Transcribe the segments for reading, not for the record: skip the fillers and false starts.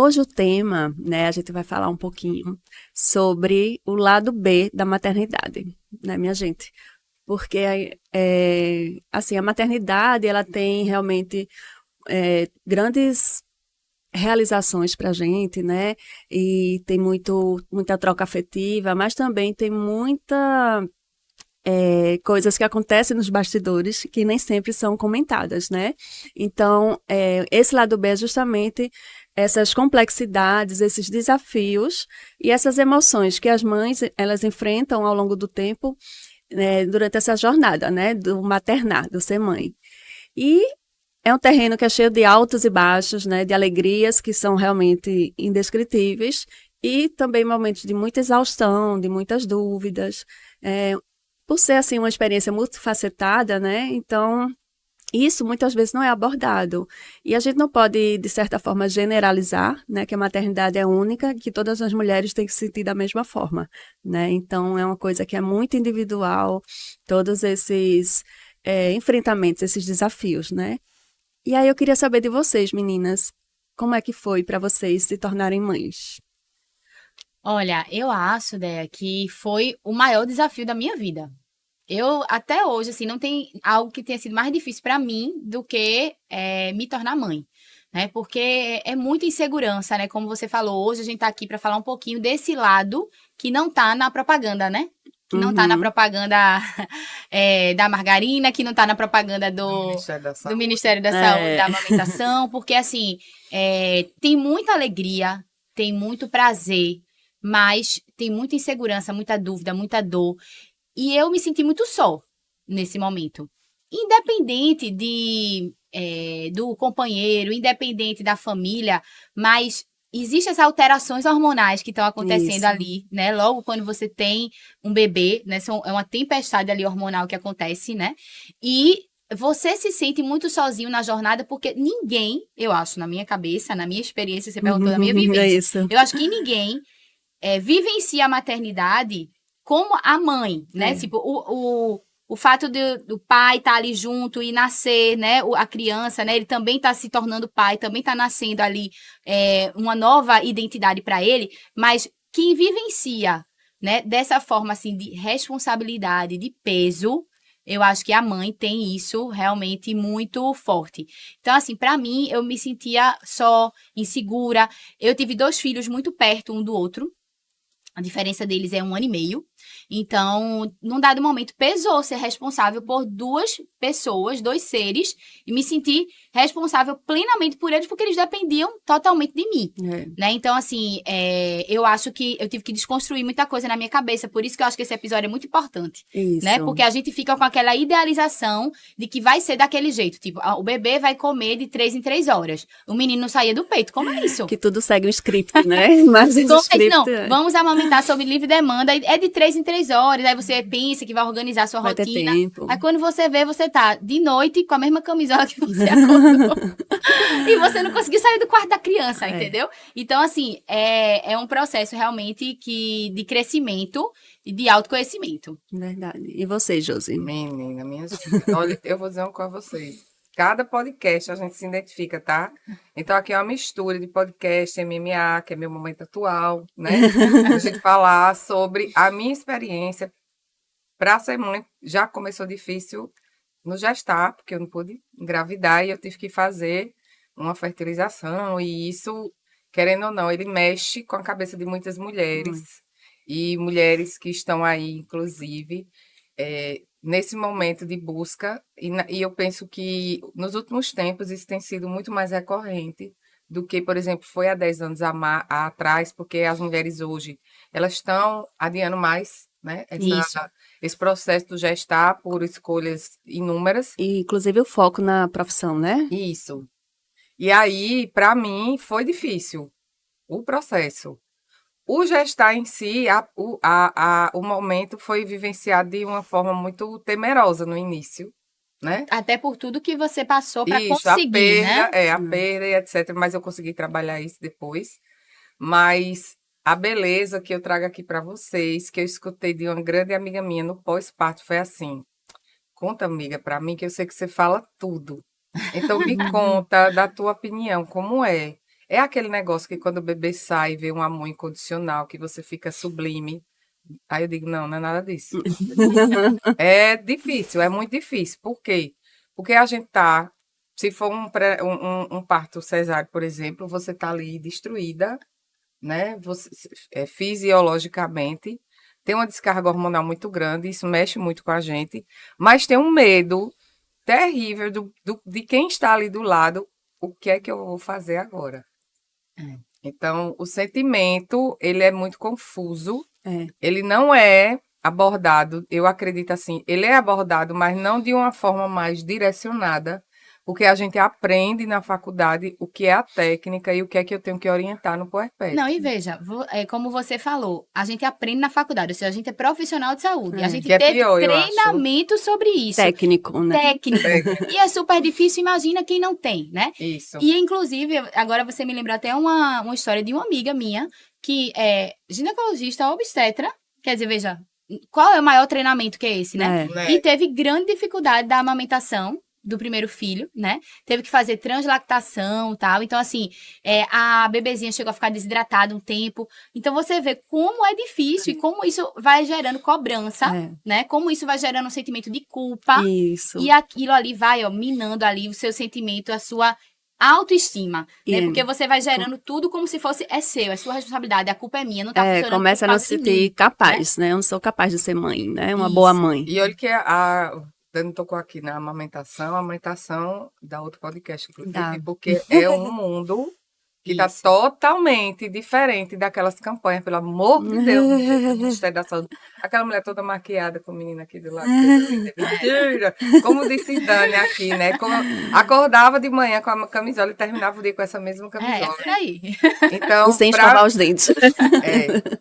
hoje o tema, né, a gente vai falar um pouquinho sobre o lado B da maternidade, né, minha gente? Porque, assim, a maternidade, ela tem realmente grandes realizações para a gente, né? E tem muita troca afetiva, mas também tem coisas que acontecem nos bastidores que nem sempre são comentadas, né? Então, esse lado B é justamente essas complexidades, esses desafios e essas emoções que as mães elas enfrentam ao longo do tempo, né, durante essa jornada, né, do maternar, do ser mãe. E é um terreno que é cheio de altos e baixos, né, de alegrias que são realmente indescritíveis e também momentos de muita exaustão, de muitas dúvidas. Por ser assim uma experiência multifacetada, né? Então, isso muitas vezes não é abordado. E a gente não pode, de certa forma, generalizar, né, que a maternidade é única, que todas as mulheres têm que se sentir da mesma forma, né? Então, é uma coisa que é muito individual, todos esses enfrentamentos, esses desafios, né? E aí eu queria saber de vocês, meninas, como é que foi para vocês se tornarem mães? Olha, eu acho, Déia, que foi o maior desafio da minha vida. Eu, até hoje, assim, não tem algo que tenha sido mais difícil para mim do que me tornar mãe, né? Porque é muita insegurança, né? Como você falou, hoje a gente tá aqui para falar um pouquinho desse lado que não tá na propaganda, né? Que não tá na Uhum, propaganda da margarina, que não tá na propaganda Do do, Ministério da do Saúde. Ministério da Saúde, é, da amamentação, porque, assim, tem muita alegria, tem muito prazer, mas tem muita insegurança, muita dúvida, muita dor. E eu me senti muito só nesse momento. Independente do companheiro, independente da família, mas existem as alterações hormonais que estão acontecendo isso. ali, né? Logo quando você tem um bebê, né? É uma tempestade ali hormonal que acontece, né? E você se sente muito sozinho na jornada, porque ninguém, eu acho, na minha cabeça, na minha experiência, você perguntou da minha É vivência, isso. eu acho que ninguém vivencia a maternidade como a mãe, né? É. Tipo, o fato do pai estar ali junto e nascer, né? A criança, né? Ele também está se tornando pai, também está nascendo ali uma nova identidade para ele, mas quem vivencia, né? Dessa forma, assim, de responsabilidade, de peso, eu acho que a mãe tem isso realmente muito forte. Então, assim, para mim, eu me sentia só, insegura. Eu tive 2 filhos muito perto um do outro. A diferença deles é 1 ano e meio. Então, num dado momento, pesou ser responsável por 2 pessoas, 2 seres, e me sentir responsável plenamente por eles, porque eles dependiam totalmente de mim. É, Né? Então, assim, eu acho que eu tive que desconstruir muita coisa na minha cabeça. Por isso que eu acho que esse episódio é muito importante. Né? isso. Porque a gente fica com aquela idealização de que vai ser daquele jeito. Tipo, o bebê vai comer de 3 em 3 horas. O menino não saía do peito. Como é isso? Que tudo segue um script, né? Mas esse Como é? script Não, vamos amamentar sob livre demanda. É de 3 em 3 horas. Aí você pensa que vai organizar a sua vai ter rotina. tempo. Aí quando você vê, você tá de noite com a mesma camisola que você acordou. E você não conseguiu sair do quarto da criança, É, entendeu? Então, assim, é um processo realmente de crescimento e de autoconhecimento. verdade. E você, Josi? Menina, minha filha. Olha, eu vou dizer uma coisa a vocês. Cada podcast a gente se identifica, tá? Então aqui é uma mistura de podcast, MMA, que é meu momento atual, né? A gente falar sobre a minha experiência para ser mãe. Já começou difícil no gestar, porque eu não pude engravidar e eu tive que fazer uma fertilização. E isso, querendo ou não, ele mexe com a cabeça de muitas mulheres. Muito. E mulheres que estão aí, inclusive, nesse momento de busca. E eu penso que nos últimos tempos isso tem sido muito mais recorrente do que, por exemplo, foi há 10 anos atrás, porque as mulheres hoje elas estão adiando mais, né? Isso. Esse processo do gestar por escolhas inúmeras. E, inclusive, o foco na profissão, né? Isso. E aí, para mim, foi difícil o processo. O gestar em si, o momento foi vivenciado de uma forma muito temerosa no início, né? Até por tudo que você passou para Isso, a conseguir, perda, né? a perda e etc. Mas eu consegui trabalhar isso depois. Mas a beleza que eu trago aqui para vocês, que eu escutei de uma grande amiga minha no pós-parto, foi assim: conta, amiga, para mim, que eu sei que você fala tudo. Então me conta da tua opinião, como é É aquele negócio que quando o bebê sai e vê um amor incondicional, que você fica sublime. Aí eu digo, não, não é nada disso. É difícil, é muito difícil. Por quê? Porque a gente tá, se for um parto cesáreo, por exemplo, você tá ali destruída, né? Você, fisiologicamente, tem uma descarga hormonal muito grande, isso mexe muito com a gente, mas tem um medo terrível de quem está ali do lado, o que é que eu vou fazer agora? É. Então, o sentimento, ele é muito confuso, É. ele não é abordado, eu acredito assim, ele é abordado, mas não de uma forma mais direcionada, porque a gente aprende na faculdade o que é a técnica e o que é que eu tenho que orientar no puerpério. Não, e veja, como você falou, a gente aprende na faculdade, ou seja, a gente é profissional de saúde. A gente Que é teve pior, eu acho. treinamento sobre isso. Técnico, né? Técnico. E é super difícil, imagina quem não tem, né? Isso. E, inclusive, agora você me lembrou até uma história de uma amiga minha, que é ginecologista obstetra. Quer dizer, veja, qual é o maior treinamento que é esse, né? É. E teve grande dificuldade da amamentação do primeiro filho, né? Teve que fazer translactação e tal. Então, assim, a bebezinha chegou a ficar desidratada um tempo. Então, você vê como é difícil e como isso vai gerando cobrança, né? Como isso vai gerando um sentimento de culpa. Isso. E aquilo ali vai, ó, minando ali o seu sentimento, a sua autoestima, né? Porque você vai gerando tudo como se fosse, é seu, é sua responsabilidade, a culpa é minha, não tá funcionando. Começa a não se de sentir mim, capaz, né? Eu não sou capaz de ser mãe, né? Uma Isso. boa mãe. E olha que a Dani tocou aqui na amamentação da outro podcast, inclusive, porque é um mundo que está totalmente diferente daquelas campanhas, pelo amor de Deus, do Ministério da Saúde. Aquela mulher toda maquiada com o menino aqui do lado. Mentira! Como disse Dani aqui, né? Acordava de manhã com a camisola e terminava o dia com essa mesma camisola. É por aí. Então, E sem escovar os dentes.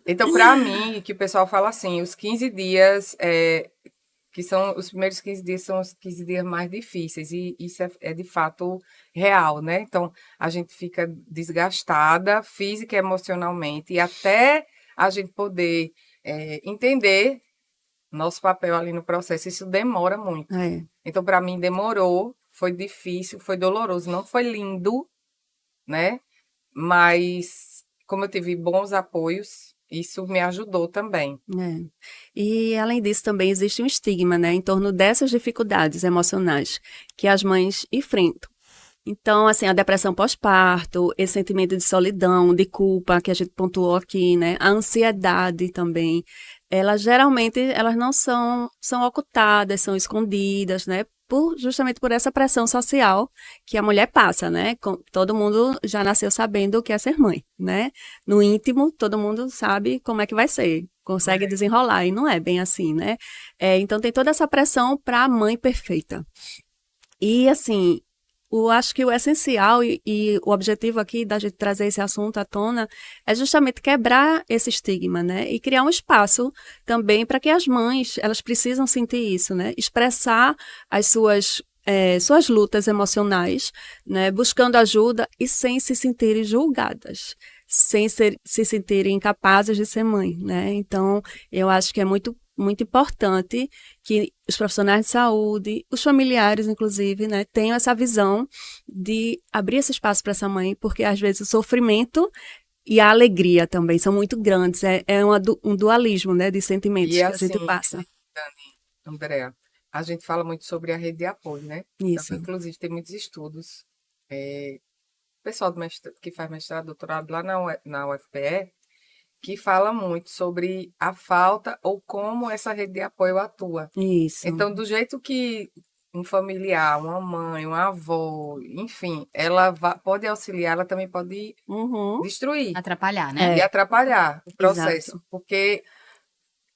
Então, para mim, que o pessoal fala assim, os 15 dias... que são os primeiros 15 dias, são os 15 dias mais difíceis, e isso é de fato real, né? Então, a gente fica desgastada física e emocionalmente, e até a gente poder entender nosso papel ali no processo, isso demora muito. Então, para mim, demorou, foi difícil, foi doloroso, não foi lindo, né? Mas, como eu tive bons apoios, isso me ajudou também. E, além disso, também existe um estigma, né, em torno dessas dificuldades emocionais que as mães enfrentam. Então, assim, a depressão pós-parto, esse sentimento de solidão, de culpa, que a gente pontuou aqui, né, a ansiedade também, elas geralmente, elas não são ocultadas, são escondidas, né, justamente por essa pressão social que a mulher passa, né? Todo mundo já nasceu sabendo o que é ser mãe, né? No íntimo, todo mundo sabe como é que vai ser, consegue desenrolar, e não é bem assim, né? Então, tem toda essa pressão para a mãe perfeita. E, assim, acho que o essencial e o objetivo aqui da gente trazer esse assunto à tona é justamente quebrar esse estigma, né? E criar um espaço também para que as mães, elas precisam sentir isso, né? Expressar as suas lutas emocionais, né? Buscando ajuda e sem se sentirem julgadas, sem se sentirem incapazes de ser mãe, né? Então, eu acho que é muito importante que os profissionais de saúde, os familiares, inclusive, né, tenham essa visão de abrir esse espaço para essa mãe, porque às vezes o sofrimento e a alegria também são muito grandes. É um dualismo, né, de sentimentos que a gente passa. Dani, Andréa, a gente fala muito sobre a rede de apoio, né? Isso. Então, inclusive, tem muitos estudos. O pessoal que faz mestrado, doutorado lá na UFPE, que fala muito sobre a falta ou como essa rede de apoio atua. Isso. Então, do jeito que um familiar, uma mãe, uma avó, enfim, ela pode auxiliar, ela também pode destruir. Atrapalhar, né? E atrapalhar o processo. Exato. Porque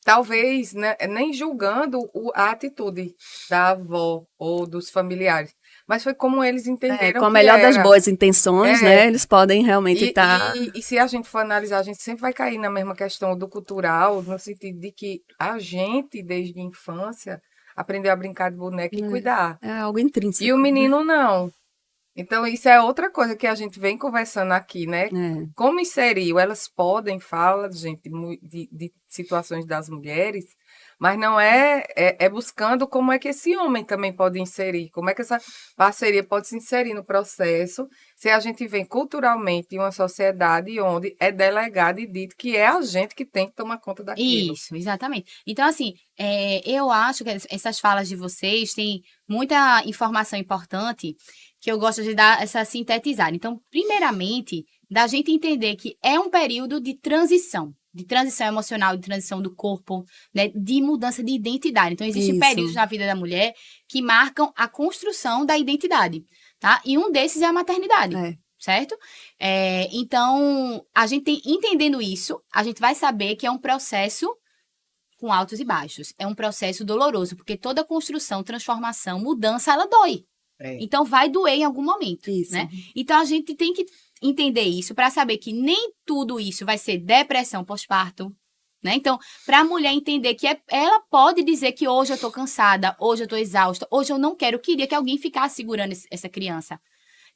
talvez, né, nem julgando a atitude da avó ou dos familiares, mas foi como eles entenderam com a melhor das boas intenções, né? Eles podem realmente estar... E se a gente for analisar, a gente sempre vai cair na mesma questão do cultural, no sentido de que a gente, desde a infância, aprendeu a brincar de boneca e cuidar. É algo intrínseco. E o menino não. Então, isso é outra coisa que a gente vem conversando aqui, né? Como inseriu? Elas podem, fala, gente, de situações das mulheres, mas não é buscando como é que esse homem também pode inserir, como é que essa parceria pode se inserir no processo, se a gente vem culturalmente em uma sociedade onde é delegado e dito que é a gente que tem que tomar conta daquilo. Isso, exatamente. Então, assim, eu acho que essas falas de vocês têm muita informação importante que eu gosto de dar essa sintetizada. Então, primeiramente, da gente entender que é um período de transição emocional, de transição do corpo, né, de mudança de identidade. Então, existem períodos na vida da mulher que marcam a construção da identidade, tá? E um desses é a maternidade. Certo? Então, a gente entendendo isso, a gente vai saber que é um processo com altos e baixos. É um processo doloroso, porque toda construção, transformação, mudança, ela dói. Então, vai doer em algum momento, né? Então, a gente tem que entender isso para saber que nem tudo isso vai ser depressão pós-parto, né? Então, para a mulher entender que ela pode dizer que hoje eu tô cansada, hoje eu tô exausta, hoje eu não quero, eu queria que alguém ficasse segurando essa criança.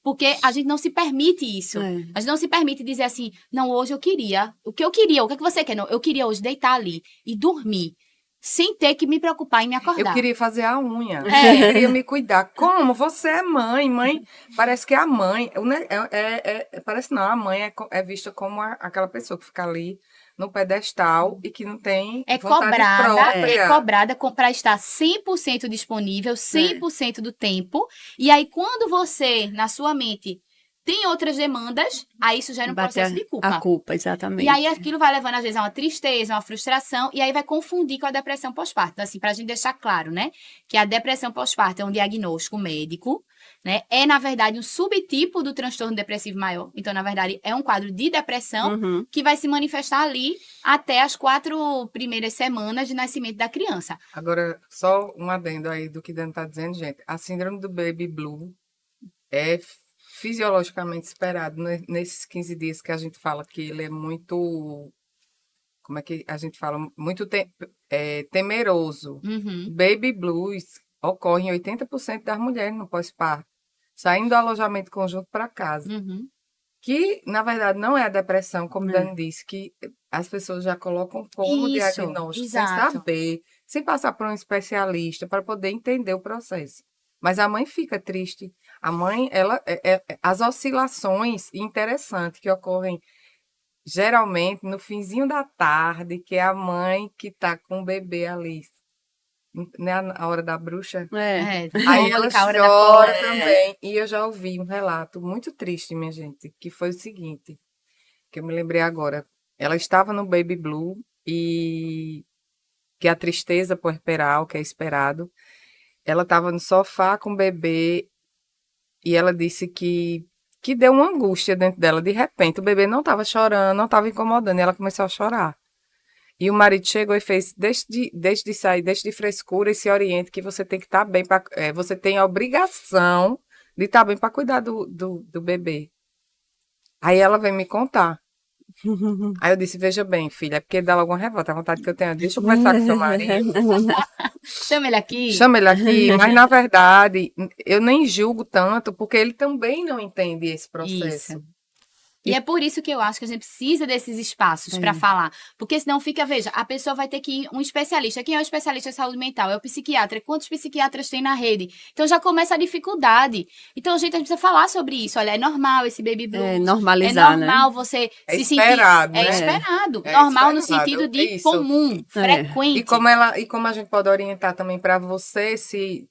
Porque a gente não se permite isso. A gente não se permite dizer assim, não, hoje eu queria. O que é que você quer? Não, eu queria hoje deitar ali e dormir, sem ter que me preocupar em me acordar. Eu queria fazer a unha. Eu queria me cuidar. Como? Você é mãe. Mãe, parece que a mãe... parece não, a mãe é vista como aquela pessoa que fica ali no pedestal e que não tem vontade própria. É cobrada para estar 100% disponível, 100% do tempo. E aí, quando você, na sua mente, tem outras demandas, aí isso gera um processo de culpa. A culpa, exatamente. E aí, aquilo vai levando, às vezes, a uma tristeza, uma frustração, e aí vai confundir com a depressão pós-parto. Então, assim, pra gente deixar claro, né, que a depressão pós-parto é um diagnóstico médico, né, é, na verdade, um subtipo do transtorno depressivo maior. Então, na verdade, é um quadro de depressão que vai se manifestar ali até as 4 primeiras semanas de nascimento da criança. Agora, só um adendo aí do que Dani está dizendo, gente. A síndrome do baby blue é fisiologicamente esperado nesses 15 dias que a gente fala que ele é muito... Como é que a gente fala? Muito temeroso. Baby blues ocorre em 80% das mulheres no pós-parto, saindo do alojamento conjunto para casa. Que, na verdade, não é a depressão, como Dani disse, que as pessoas já colocam como diagnóstico, sem saber, sem passar por um especialista, para poder entender o processo. Mas a mãe fica triste. A mãe, as oscilações interessantes que ocorrem geralmente no finzinho da tarde, que é a mãe que está com o bebê ali, né, a hora da bruxa. Aí ela chora também. E eu já ouvi um relato muito triste, minha gente, que foi o seguinte, que eu me lembrei agora. Ela estava no baby blue e que a tristeza puerperal, que é esperado, ela estava no sofá com o bebê e ela disse que deu uma angústia dentro dela. De repente, o bebê não estava chorando, não estava incomodando, e ela começou a chorar. E o marido chegou e fez, deixe de sair, deixe de frescura e se oriente que você tem que estar bem, você tem a obrigação de estar bem para cuidar do bebê. Aí ela veio me contar. Aí eu disse, veja bem, filha, é porque dá logo uma revolta, a vontade que eu tenho, deixa eu conversar com seu marido. Chama ele aqui. Chama ele aqui, mas na verdade, eu nem julgo tanto, porque ele também não entende esse processo. Isso. E é por isso que eu acho que a gente precisa desses espaços para falar. Porque senão fica, veja, a pessoa vai ter que ir um especialista. Quem é o especialista em saúde mental? É o psiquiatra. Quantos psiquiatras tem na rede? Então já começa a dificuldade. Então, gente, a gente precisa falar sobre isso. Olha, é normal esse baby blues. É normalizar, é normal, né? você é se esperado, sentir... né? É esperado. É normal esperado. No sentido de Isso. comum, frequente. E como a gente pode orientar também para você se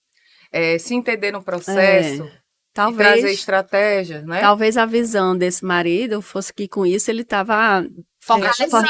entender no processo... Talvez, e trazer estratégias, né? Talvez a visão desse marido fosse que com isso ele estava focalizado,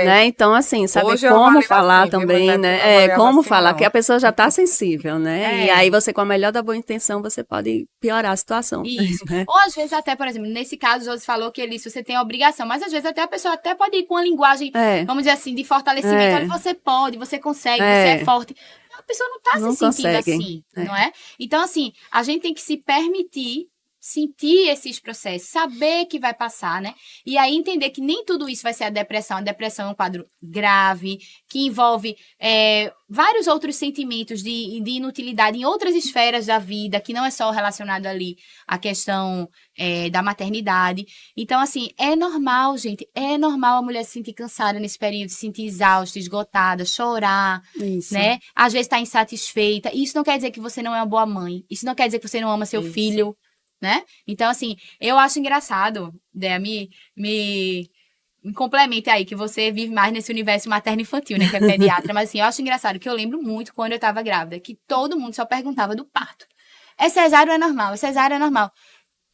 né? Então, assim, saber hoje eu como falar assim, também, né? Como assim, falar, não. que a pessoa já está sensível, né? E aí você, com a melhor da boa intenção, você pode piorar a situação. Isso. Né? Ou às vezes até, por exemplo, nesse caso, o Josi falou que ele, se você tem a obrigação, mas às vezes até a pessoa até pode ir com uma linguagem, vamos dizer assim, de fortalecimento. Olha, você pode, você consegue, você é forte. A pessoa não está se sentindo assim, não é? Então, assim, a gente tem que se permitir sentir esses processos, saber que vai passar, né? E aí entender que nem tudo isso vai ser a depressão. A depressão é um quadro grave, que envolve vários outros sentimentos de inutilidade em outras esferas da vida, que não é só relacionado ali à questão da maternidade. Então, assim, é normal, gente, é normal a mulher se sentir cansada nesse período, se sentir exausta, esgotada, chorar, Isso. né? Às vezes tá insatisfeita. Isso não quer dizer que você não é uma boa mãe. Isso não quer dizer que você não ama seu filho, né? Então, assim, eu acho engraçado, né? Me complemente aí, que você vive mais nesse universo materno-infantil, né? Que é pediatra. Mas, assim, eu acho engraçado que eu lembro muito quando eu tava grávida, que todo mundo só perguntava do parto. É cesárea ou é normal? É cesárea ou é normal?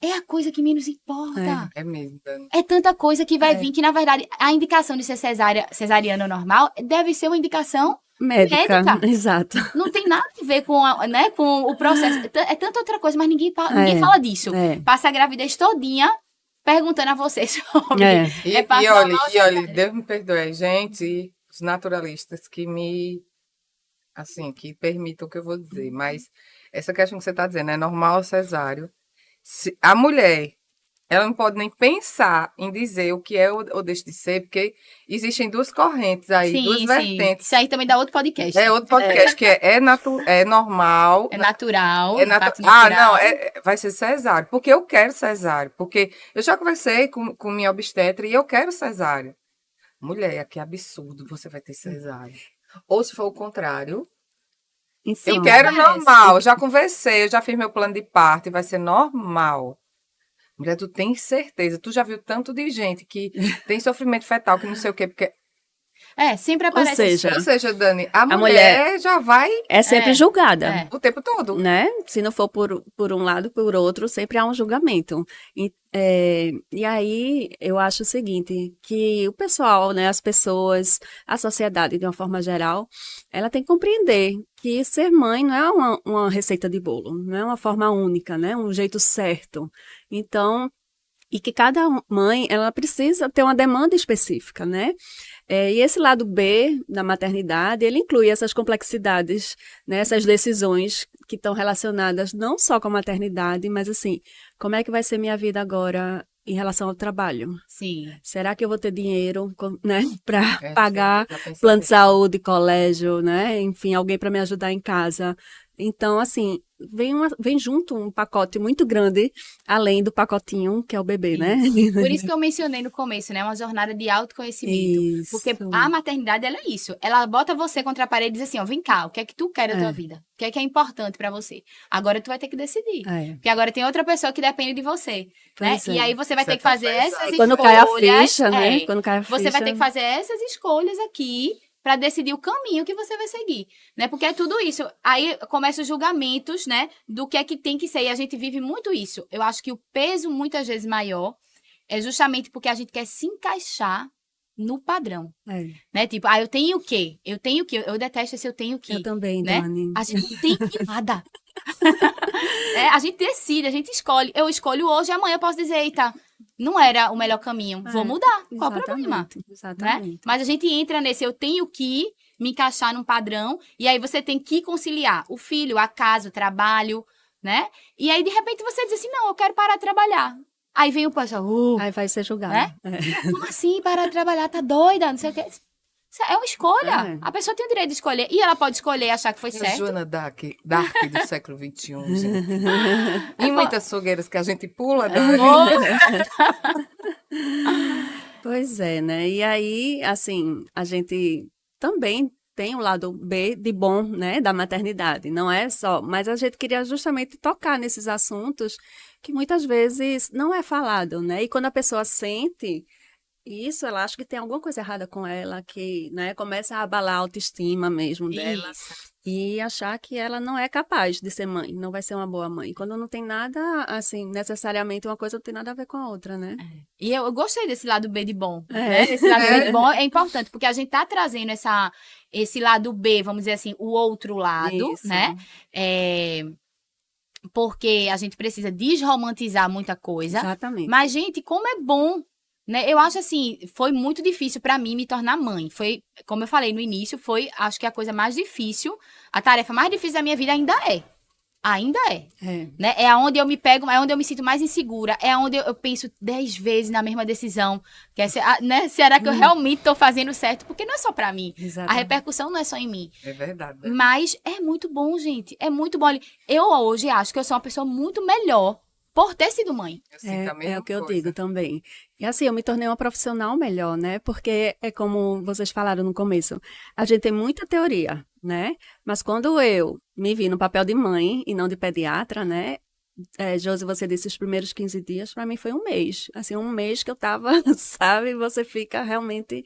É a coisa que menos importa. É mesmo, Dani. É tanta coisa que vai vir que, na verdade, a indicação de ser cesariana ou normal deve ser uma indicação Médica. médica. Exato. Não tem nada a ver com, né, com o processo. É tanta outra coisa, mas ninguém fala disso. Passa a gravidez todinha perguntando a vocês sobre. E olha, Deus me perdoe, gente, os naturalistas que permitam o que eu vou dizer, mas essa questão que você está dizendo, é normal cesáreo. A mulher, ela não pode nem pensar em dizer o que é ou deixa de ser, porque existem duas correntes aí, duas vertentes. Isso aí também dá outro podcast. É outro podcast, que é normal. É natural. Vai ser cesáreo, porque eu quero cesáreo, porque eu já conversei com minha obstetra e eu quero cesáreo. Mulher, que absurdo, você vai ter cesáreo. Ou se for o contrário, eu quero normal, eu já conversei, eu já fiz meu plano de parto e vai ser normal. Mulher, tu tem certeza, tu já viu tanto de gente que tem sofrimento fetal, que não sei o quê, porque... sempre aparece. Ou seja, Dani, a mulher já vai... É sempre julgada. O tempo todo. Né? Se não for por um lado, por outro, sempre há um julgamento. E aí, eu acho o seguinte, que o pessoal, né, as pessoas, a sociedade, de uma forma geral, ela tem que compreender que ser mãe não é uma receita de bolo, não é uma forma única, né? Um jeito certo. Então, e que cada mãe, ela precisa ter uma demanda específica, né? E esse lado B da maternidade, ele inclui essas complexidades, né, essas decisões que estão relacionadas não só com a maternidade, mas assim, como é que vai ser minha vida agora em relação ao trabalho? Sim. Será que eu vou ter dinheiro, né, para pagar plano de saúde, colégio, né? Enfim, alguém para me ajudar em casa? Então, assim, vem junto um pacote muito grande, além do pacotinho que é o bebê, né? Por isso que eu mencionei no começo, né? Uma jornada de autoconhecimento. Isso. Porque a maternidade, ela é isso. Ela bota você contra a parede e diz assim, ó, vem cá, o que é que tu quer da tua vida? O que é importante pra você? Agora tu vai ter que decidir. Porque agora tem outra pessoa que depende de você, né? E aí você vai ter que fazer essas escolhas. Quando cai a ficha, né? Quando cai a ficha. Você vai ter que fazer essas escolhas aqui para decidir o caminho que você vai seguir, né? Porque é tudo isso. Aí começam os julgamentos, né? Do que é que tem que ser. E a gente vive muito isso. Eu acho que o peso, muitas vezes, maior é justamente porque a gente quer se encaixar no padrão. Né? Tipo, eu tenho o quê? Eu tenho o quê? Eu detesto esse eu tenho o quê. Eu também, né? Dani. A gente não tem nada. A gente decide, a gente escolhe. Eu escolho hoje e amanhã eu posso dizer, eita, não era o melhor caminho. Vou mudar. Qual o problema? Exatamente. Né? Mas a gente entra nesse, eu tenho que me encaixar num padrão, e aí você tem que conciliar o filho, a casa, o trabalho, né? E aí, de repente, você diz assim, não, eu quero parar de trabalhar. Aí vem o pessoal, aí vai ser julgado. Né? Como assim, parar de trabalhar? Tá doida? Não sei o quê. É uma escolha. A pessoa tem o direito de escolher. E ela pode escolher e achar que foi certo. Joana Dark do século XXI, gente. E muitas fogueiras que a gente pula. Pois é, né? E aí, assim, a gente também tem o lado B de bom, né, da maternidade. Não é só... Mas a gente queria justamente tocar nesses assuntos que muitas vezes não é falado, né? E quando a pessoa sente... Isso, ela acha que tem alguma coisa errada com ela, que, né, começa a abalar a autoestima mesmo dela. E achar que ela não é capaz de ser mãe, não vai ser uma boa mãe. Quando não tem nada, assim, necessariamente uma coisa não tem nada a ver com a outra, né? E eu gostei desse lado B de bom, né? Esse lado B de bom é importante, porque a gente tá trazendo esse lado B, vamos dizer assim, o outro lado, né? Porque a gente precisa desromantizar muita coisa. Exatamente. Mas, gente, como é bom, né? Eu acho assim, foi muito difícil para mim me tornar mãe. Foi, como eu falei no início, acho que a coisa mais difícil, a tarefa mais difícil da minha vida ainda é. Ainda é. É. Né? É onde eu me pego, é onde eu me sinto mais insegura, é onde eu penso 10 vezes na mesma decisão. Que é, né? Será que eu realmente estou fazendo certo? Porque não é só para mim. A Exatamente. repercussão não é só em mim. É verdade. Mas é muito bom, gente. É muito bom. Eu hoje acho que eu sou uma pessoa muito melhor por ter sido mãe. Eu sinto a mesma É o que eu coisa. digo também. E assim, eu me tornei uma profissional melhor, né? Porque é como vocês falaram no começo, a gente tem muita teoria, né? Mas quando eu me vi no papel de mãe e não de pediatra, né? Josi, você disse os primeiros 15 dias, para mim foi um mês. Assim, um mês que eu tava, sabe? Você fica realmente...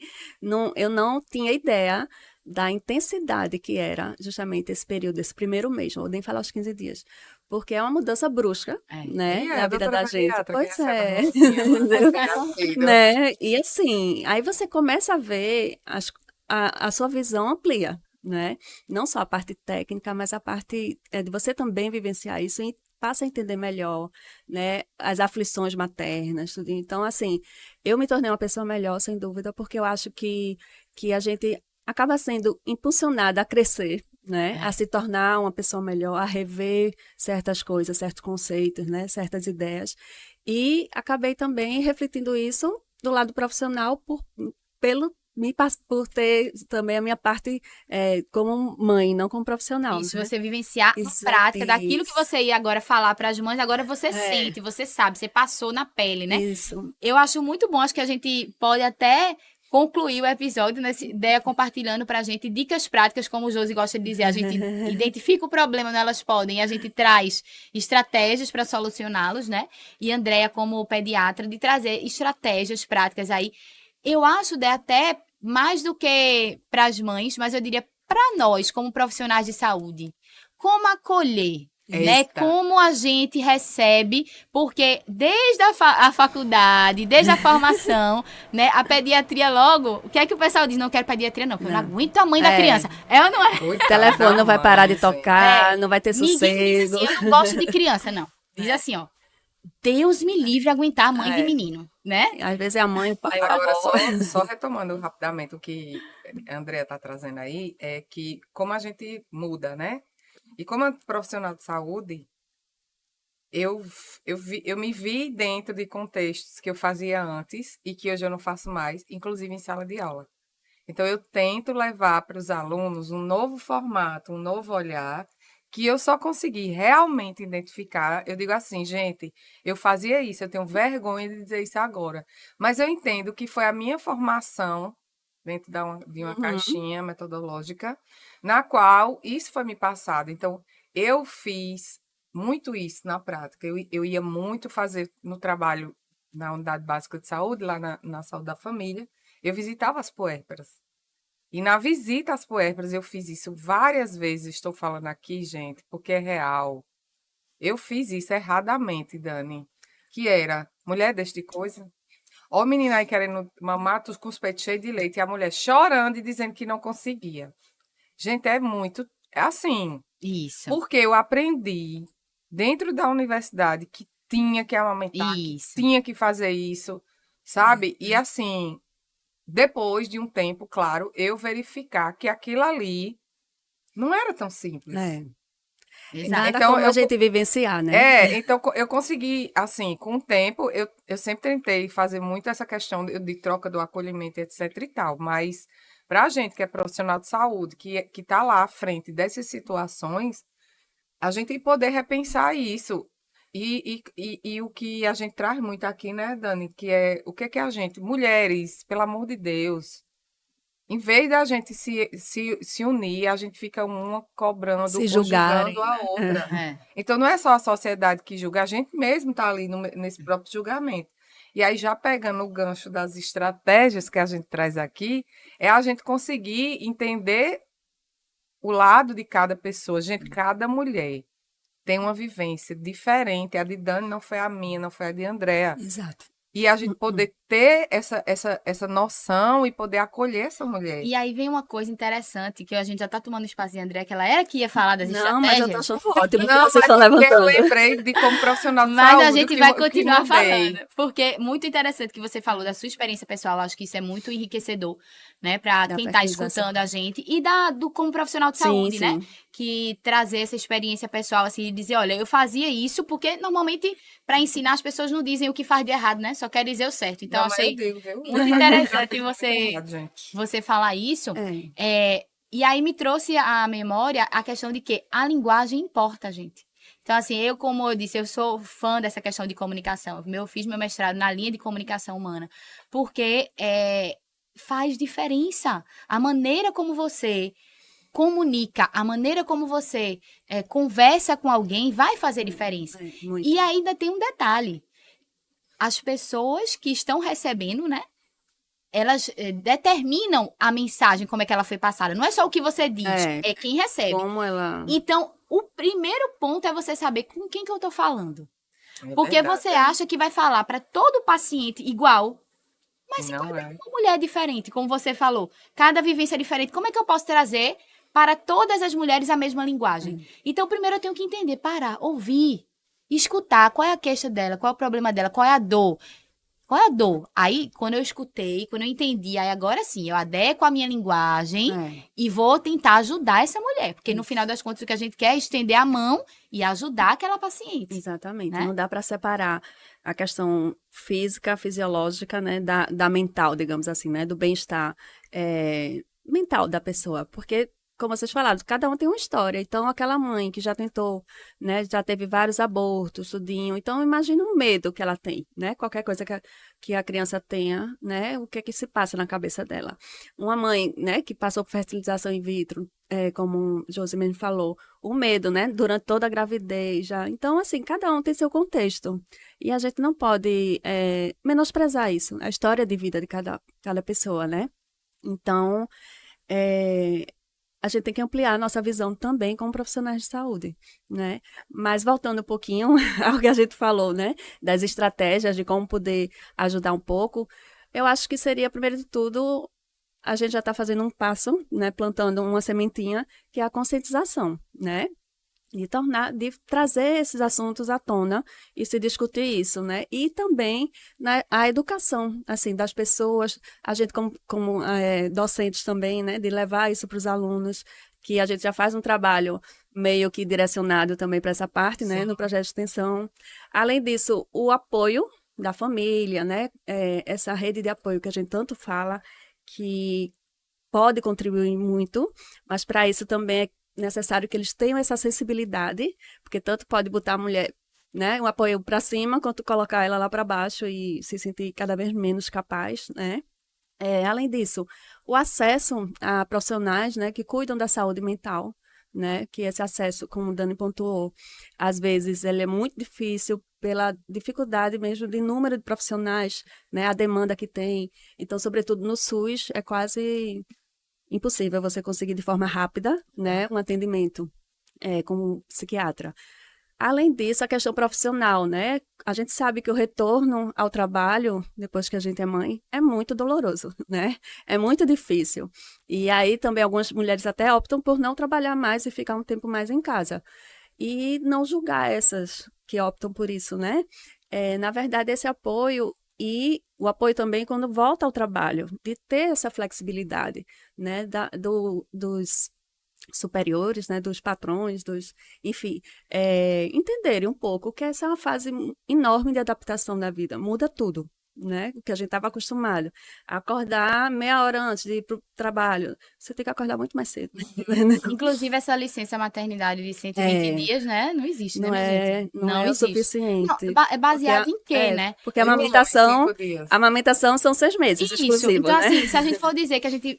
eu não tinha ideia da intensidade que era justamente esse período, esse primeiro mês, não vou nem falar os 15 dias. Porque é uma mudança brusca, né, E na a vida doutora da gente. pediatra, Pois que recebe a é. mocinha, Entendeu? recém-nascida. Né? E assim, aí você começa a ver, a sua visão amplia, né? Não só a parte técnica, mas a parte de você também vivenciar isso e passa a entender melhor, né? As aflições maternas, tudo. Então, assim, eu me tornei uma pessoa melhor, sem dúvida, porque eu acho que a gente acaba sendo impulsionada a crescer, né? A se tornar uma pessoa melhor, a rever certas coisas, certos conceitos, né? Certas ideias. E acabei também refletindo isso do lado profissional por ter também a minha parte como mãe, não como profissional. Isso, Né? você vivenciar na prática daquilo que você ia agora falar para as mães, agora você sente, você sabe, você passou na pele, né? Isso. Eu acho muito bom, acho que a gente pode até concluir o episódio nessa ideia compartilhando pra gente dicas práticas, como o Josi gosta de dizer, a gente identifica o problema onde elas podem, e a gente traz estratégias para solucioná-los, né? E Andréa, como pediatra, de trazer estratégias práticas aí. Eu acho até mais do que para as mães, mas eu diria para nós, como profissionais de saúde, como acolher, né? Eita. Como a gente recebe, porque desde a faculdade, desde a formação, né? A pediatria logo, o que é que o pessoal diz? Não quero pediatria não, porque eu não aguento a mãe da criança. É ou não é? O telefone não vai parar de tocar, não vai ter sossego. Ninguém diz assim, eu não gosto de criança, não. Diz assim, ó, Deus me livre aguentar a mãe de menino, né? Às vezes é a mãe, o pai, o Agora, avô. só retomando rapidamente o que a Andrea está trazendo aí, é que como a gente muda, né? E como profissional de saúde, eu me vi dentro de contextos que eu fazia antes e que hoje eu não faço mais, inclusive em sala de aula. Então, eu tento levar para os alunos um novo formato, um novo olhar, que eu só consegui realmente identificar. Eu digo assim, gente, eu fazia isso, eu tenho vergonha de dizer isso agora, mas eu entendo que foi a minha formação dentro de uma caixinha metodológica, na qual isso foi me passado. Então, eu fiz muito isso na prática. Eu ia muito fazer no trabalho na unidade básica de saúde, lá na saúde da família. Eu visitava as puérperas. E na visita às puérperas, eu fiz isso várias vezes. Estou falando aqui, gente, porque é real. Eu fiz isso erradamente, Dani. Que era, mulher deste coisa. Ó, o menino aí querendo mamar com os peitos cheios de leite. E a mulher chorando e dizendo que não conseguia. Gente, é muito... É assim. Isso. Porque eu aprendi dentro da universidade que tinha que amamentar, que tinha que fazer isso, sabe? E assim, depois de um tempo, claro, eu verificar que aquilo ali não era tão simples. Exato. Nada como a gente vivenciar, né? Então eu consegui, assim, com o tempo, eu sempre tentei fazer muito essa questão de troca do acolhimento, etc e tal, mas para a gente que é profissional de saúde, que está lá à frente dessas situações, a gente tem que poder repensar isso. E o que a gente traz muito aqui, né, Dani, que é o que é a gente, mulheres, pelo amor de Deus, em vez da gente se unir, a gente fica uma cobrando Se ou julgarem, julgando a outra. Então, não é só a sociedade que julga, a gente mesmo está ali nesse próprio julgamento. E aí, já pegando o gancho das estratégias que a gente traz aqui, é a gente conseguir entender o lado de cada pessoa. Gente, cada mulher tem uma vivência diferente. A de Dani não foi a minha, não foi a de Andrea. Exato. E a gente poder ter essa noção e poder acolher essa mulher. E aí vem uma coisa interessante, que a gente já tá tomando espaço de André, que ela era que ia falar das Não, mas eu tô estratégias. achando ótimo que Não, vocês estão mas eu levantando. lembrei de como profissional de Mas saúde. a gente que vai mo- que continuar mudei. falando. Porque muito interessante que você falou da sua experiência pessoal. Acho que isso é muito enriquecedor, né? Pra Da quem tá fertilização. escutando a gente. E do como profissional de Sim, saúde, né? sim. Que trazer essa experiência pessoal, assim, e dizer, olha, eu fazia isso, porque normalmente, pra ensinar, as pessoas não dizem o que faz de errado, né? Só quer dizer o certo. Então, Não, mas eu achei digo, viu? muito interessante Gente. você falar isso. É. E aí me trouxe à memória a questão de que a linguagem importa, gente. Então, assim, como eu disse, eu sou fã dessa questão de comunicação. Eu fiz meu mestrado na linha de comunicação humana, porque faz diferença. A maneira como você comunica, a maneira como você conversa com alguém vai fazer diferença. Muito. E ainda tem um detalhe. As pessoas que estão recebendo, né? Elas determinam a mensagem, como é que ela foi passada. Não é só o que você diz, é quem recebe. Como ela... Então, o primeiro ponto é você saber com quem que eu tô falando. É Porque verdade. você acha que vai falar para todo paciente igual, mas se Não cada é. uma mulher é diferente, como você falou, cada vivência é diferente, como é que eu posso trazer para todas as mulheres a mesma linguagem? Então, primeiro eu tenho que entender, parar, ouvir, escutar qual é a queixa dela, qual é o problema dela, qual é a dor. Qual é a dor? Aí, quando eu escutei, quando eu entendi, aí agora sim, eu adequo a minha linguagem e vou tentar ajudar essa mulher. Porque no final das contas, o que a gente quer é estender a mão e ajudar aquela paciente. Exatamente. Né? Não dá para separar a questão física, fisiológica, né, da mental, digamos assim, né, do bem-estar mental da pessoa. Porque, como vocês falaram, cada um tem uma história. Então, aquela mãe que já tentou, né, já teve vários abortos, tudinho. Então, imagina o medo que ela tem, né? Qualquer coisa que a criança tenha, né? O que é que se passa na cabeça dela. Uma mãe, né, que passou por fertilização in vitro, como Josimene falou, o medo, né, durante toda a gravidez já. Então, assim, cada um tem seu contexto. E a gente não pode menosprezar isso, a história de vida de cada pessoa, né? Então, a gente tem que ampliar a nossa visão também como profissionais de saúde, né? Mas voltando um pouquinho ao que a gente falou, né? Das estratégias de como poder ajudar um pouco, eu acho que seria, primeiro de tudo, a gente já está fazendo um passo, né? Plantando uma sementinha, que é a conscientização, né? De trazer esses assuntos à tona e se discutir isso, né? E também a educação, assim, das pessoas, a gente como docentes também, né? De levar isso para os alunos, que a gente já faz um trabalho meio que direcionado também para essa parte, né? No projeto de extensão. Além disso, o apoio da família, né? Essa rede de apoio que a gente tanto fala, que pode contribuir muito, mas para isso também é necessário que eles tenham essa sensibilidade, porque tanto pode botar a mulher, né, um apoio para cima, quanto colocar ela lá para baixo e se sentir cada vez menos capaz, né? Além disso, o acesso a profissionais, né, que cuidam da saúde mental, né, que esse acesso, como o Dani pontuou, às vezes ele é muito difícil pela dificuldade mesmo de número de profissionais, né, a demanda que tem. Então, sobretudo no SUS, é quase impossível você conseguir de forma rápida, né, um atendimento como psiquiatra. Além disso, a questão profissional, né? A gente sabe que o retorno ao trabalho, depois que a gente é mãe, é muito doloroso, né? É muito difícil. E aí também algumas mulheres até optam por não trabalhar mais e ficar um tempo mais em casa. E não julgar essas que optam por isso, né? Na verdade, esse apoio e o apoio também quando volta ao trabalho, de ter essa flexibilidade, né, dos superiores, né, dos patrões, enfim, entenderem um pouco que essa é uma fase enorme de adaptação da vida, muda tudo, né, o que a gente estava acostumado, acordar meia hora antes de ir para o trabalho, você tem que acordar muito mais cedo. Inclusive, essa licença maternidade de 120 dias, né? Não existe, né, Não minha gente? não é o existe. suficiente. Não, é baseado em quê, né? Porque a amamentação, 5 dias. são 6 meses Isso. exclusivos, Então, né? assim, se a gente for dizer que a gente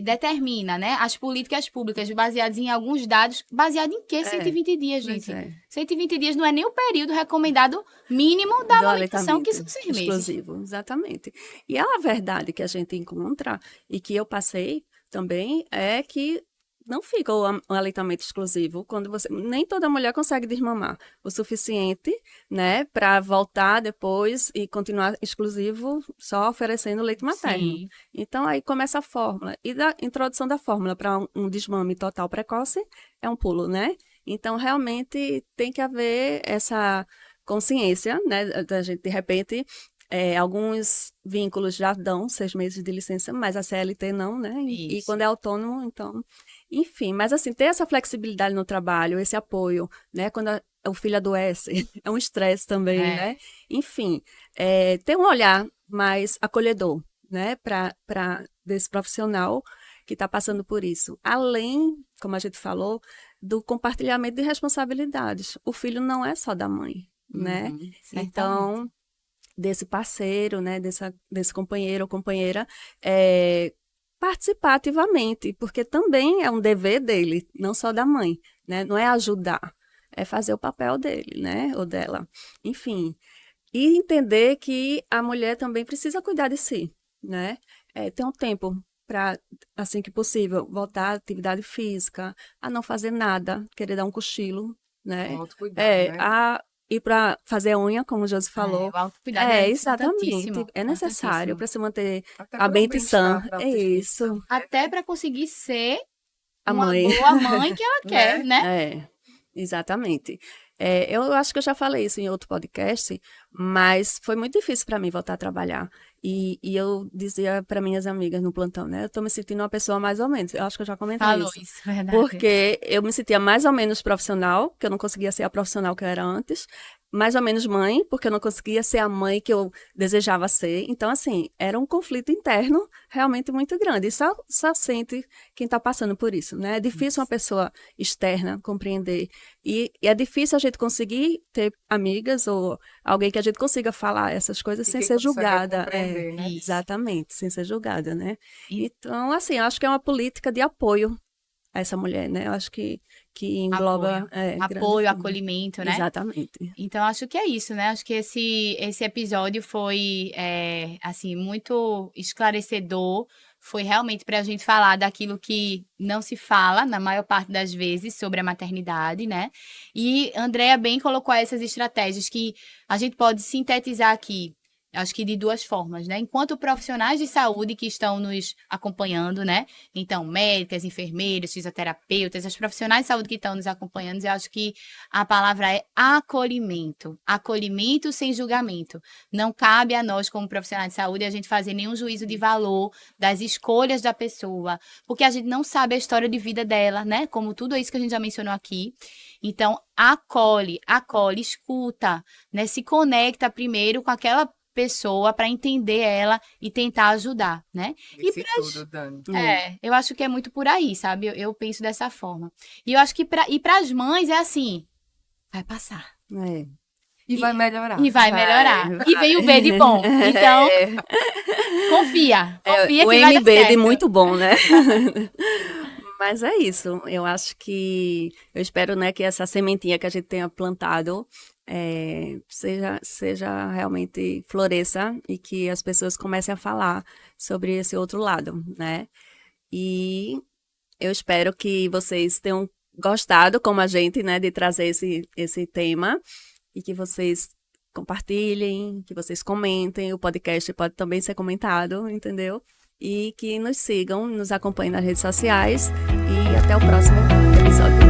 determina, né, as políticas públicas baseadas em alguns dados, baseado em quê? 120 dias, Pois gente. é. 120 dias não é nem o período recomendado mínimo da Do amamentação, que são aleitamento 6 meses. exclusivo, exatamente. E a verdade que a gente encontra, e que eu passei também, é que não fica o aleitamento exclusivo quando você... Nem toda mulher consegue desmamar o suficiente, né, para voltar depois e continuar exclusivo só oferecendo leite materno. Sim. Então, aí começa a fórmula. E da introdução da fórmula para um desmame total precoce é um pulo, né? Então, realmente, tem que haver essa consciência, né, da gente, de repente... alguns vínculos já dão 6 meses de licença, mas a CLT não, né? E Isso. quando é autônomo, então... Enfim, mas assim, ter essa flexibilidade no trabalho, esse apoio, né? Quando o filho adoece, é um estresse também, né? Enfim, ter um olhar mais acolhedor, né? Para desse profissional que está passando por isso. Além, como a gente falou, do compartilhamento de responsabilidades. O filho não é só da mãe, né? Então... desse parceiro, né, desse companheiro ou companheira, participar ativamente, porque também é um dever dele, não só da mãe, né, não é ajudar, é fazer o papel dele, né, ou dela, enfim, e entender que a mulher também precisa cuidar de si, né, ter um tempo para, assim que possível, voltar à atividade física, a não fazer nada, querer dar um cochilo, né, Autocuidado, né? ir para fazer unha, como o Josi falou. O autocuidado é Exatamente. importantíssimo. É necessário para se manter Até a pelo mente bem-estar sã. da É autoestima isso. também, Até né? para conseguir ser A uma mãe. boa mãe que ela quer, né? Exatamente. Eu acho que eu já falei isso em outro podcast, mas foi muito difícil para mim voltar a trabalhar. E eu dizia para minhas amigas no plantão, né? Eu tô me sentindo uma pessoa mais ou menos. Eu acho que eu já comentei Falou isso. isso, verdade. Porque eu me sentia mais ou menos profissional, que eu não conseguia ser a profissional que eu era antes. Mais ou menos mãe, porque eu não conseguia ser a mãe que eu desejava ser. Então, assim, era um conflito interno realmente muito grande. E só sente quem está passando por isso, né? É difícil uma pessoa externa compreender. E é difícil a gente conseguir ter amigas ou alguém que a gente consiga falar essas coisas E sem que ser consegue julgada. compreender, né? Isso. Exatamente, sem ser julgada, né? E- Então, assim, eu acho que é uma política de apoio a essa mulher, né? Eu acho que engloba... Apoio, acolhimento, né? Exatamente. Então, acho que é isso, né? Acho que esse episódio foi, assim, muito esclarecedor. Foi realmente para a gente falar daquilo que não se fala, na maior parte das vezes, sobre a maternidade, né? E Andrea bem colocou essas estratégias que a gente pode sintetizar aqui. Acho que de 2 formas, né? Enquanto profissionais de saúde que estão nos acompanhando, né? Então, médicas, enfermeiras, fisioterapeutas, as profissionais de saúde que estão nos acompanhando, eu acho que a palavra é acolhimento. Acolhimento sem julgamento. Não cabe a nós, como profissionais de saúde, a gente fazer nenhum juízo de valor das escolhas da pessoa, porque a gente não sabe a história de vida dela, né? Como tudo isso que a gente já mencionou aqui. Então, acolhe, escuta, né? Se conecta primeiro com aquela pessoa para entender ela e tentar ajudar, né? Disse tudo, Dani. Eu acho que é muito por aí, sabe? Eu penso dessa forma. E eu acho que para as mães é assim, vai passar. E vai melhorar. E vai melhorar. E vem o B de bom. Então, confia que o vai dar MB de certo. muito bom, né? Mas é isso. Eu acho que... Eu espero, né, que essa sementinha que a gente tenha plantado seja realmente floresça e que as pessoas comecem a falar sobre esse outro lado, né? E eu espero que vocês tenham gostado, como a gente, né, de trazer esse tema e que vocês compartilhem, que vocês comentem. O podcast pode também ser comentado, entendeu? E que nos sigam, nos acompanhem nas redes sociais e até o próximo episódio.